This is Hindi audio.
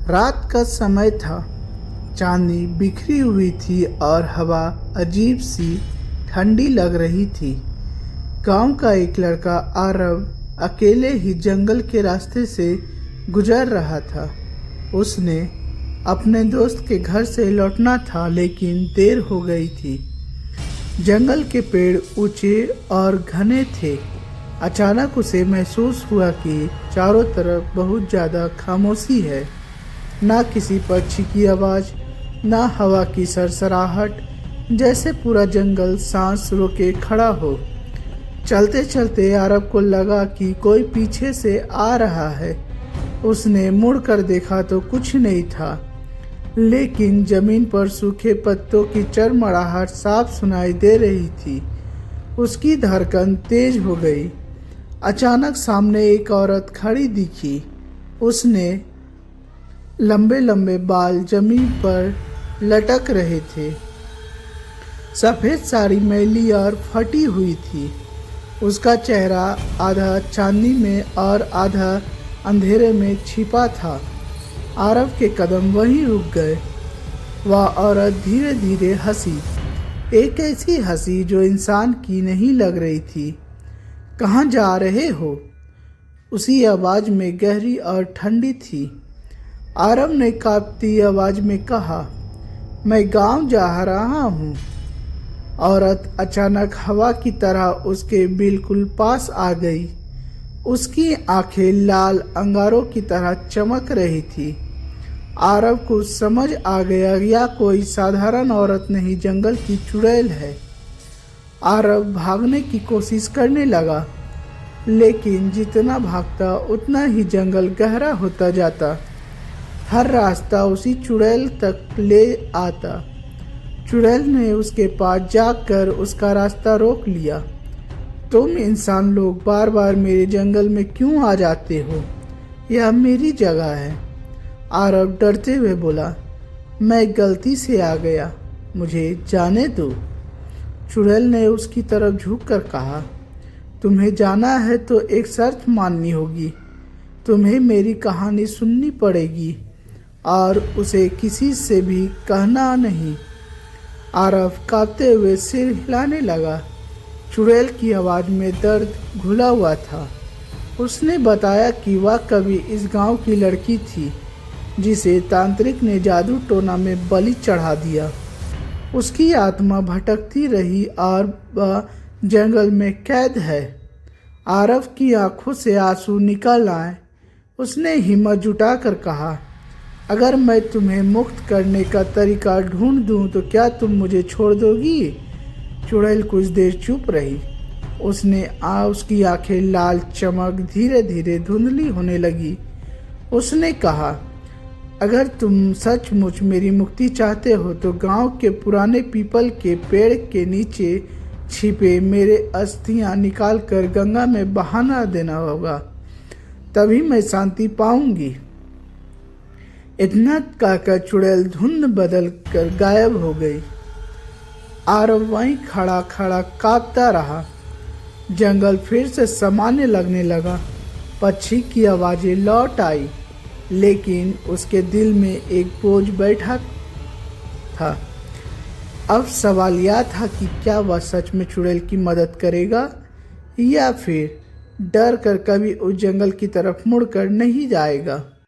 रात का समय था। चांदनी बिखरी हुई थी और हवा अजीब सी ठंडी लग रही थी। गांव का एक लड़का आरव अकेले ही जंगल के रास्ते से गुजर रहा था। उसने अपने दोस्त के घर से लौटना था, लेकिन देर हो गई थी। जंगल के पेड़ ऊंचे और घने थे। अचानक उसे महसूस हुआ कि चारों तरफ बहुत ज़्यादा खामोशी है। ना किसी पक्षी की आवाज़, ना हवा की सरसराहट, जैसे पूरा जंगल सांस रोके खड़ा हो। चलते चलते आरव को लगा कि कोई पीछे से आ रहा है। उसने मुड़कर देखा तो कुछ नहीं था, लेकिन जमीन पर सूखे पत्तों की चरमराहट साफ सुनाई दे रही थी। उसकी धड़कन तेज हो गई। अचानक सामने एक औरत खड़ी दिखी। उसने लंबे लंबे बाल जमीन पर लटक रहे थे। सफ़ेद साड़ी मैली और फटी हुई थी। उसका चेहरा आधा चांदनी में और आधा अंधेरे में छिपा था। आरव के कदम वहीं रुक गए। वह औरत धीरे धीरे हंसी, एक ऐसी हंसी जो इंसान की नहीं लग रही थी। कहाँ जा रहे हो? उसी आवाज़ में गहरी और ठंडी थी। आरव ने कांपती आवाज़ में कहा, मैं गांव जा रहा हूँ। औरत अचानक हवा की तरह उसके बिल्कुल पास आ गई। उसकी आंखें लाल अंगारों की तरह चमक रही थी। आरव को समझ आ गया, यह कोई साधारण औरत नहीं, जंगल की चुड़ैल है। आरव भागने की कोशिश करने लगा, लेकिन जितना भागता उतना ही जंगल गहरा होता जाता। हर रास्ता उसी चुड़ैल तक ले आता। चुड़ैल ने उसके पास जाकर उसका रास्ता रोक लिया। तुम इंसान लोग बार बार मेरे जंगल में क्यों आ जाते हो? यह मेरी जगह है। आरव डरते हुए बोला, मैं गलती से आ गया, मुझे जाने दो। चुड़ैल ने उसकी तरफ झुककर कहा, तुम्हें जाना है तो एक शर्त माननी होगी। तुम्हें मेरी कहानी सुननी पड़ेगी और उसे किसी से भी कहना नहीं। आरव कांपते हुए सिर हिलाने लगा। चुड़ैल की आवाज़ में दर्द घुला हुआ था। उसने बताया कि वह कभी इस गांव की लड़की थी जिसे तांत्रिक ने जादू टोना में बलि चढ़ा दिया। उसकी आत्मा भटकती रही और वह जंगल में कैद है। आरव की आंखों से आंसू निकल आए। उसने हिम्मत जुटाकर कहा, अगर मैं तुम्हें मुक्त करने का तरीका ढूंढ दूं तो क्या तुम मुझे छोड़ दोगी? चुड़ैल कुछ देर चुप रही। उसकी आंखें लाल चमक धीरे धीरे धुंधली होने लगी। उसने कहा, अगर तुम सचमुच मेरी मुक्ति चाहते हो तो गांव के पुराने पीपल के पेड़ के नीचे छिपे मेरे अस्थियां निकालकर गंगा में बहाना देना होगा, तभी मैं शांति पाऊंगी। इतना कहकर चुड़ैल धुंध बदल कर गायब हो गई। आरव वहीं खड़ा खड़ा कांपता रहा। जंगल फिर से सामान्य लगने लगा। पक्षी की आवाज़ें लौट आई, लेकिन उसके दिल में एक बोझ बैठा था। अब सवाल यह था कि क्या वह सच में चुड़ैल की मदद करेगा या फिर डर कर कभी उस जंगल की तरफ मुड़कर नहीं जाएगा।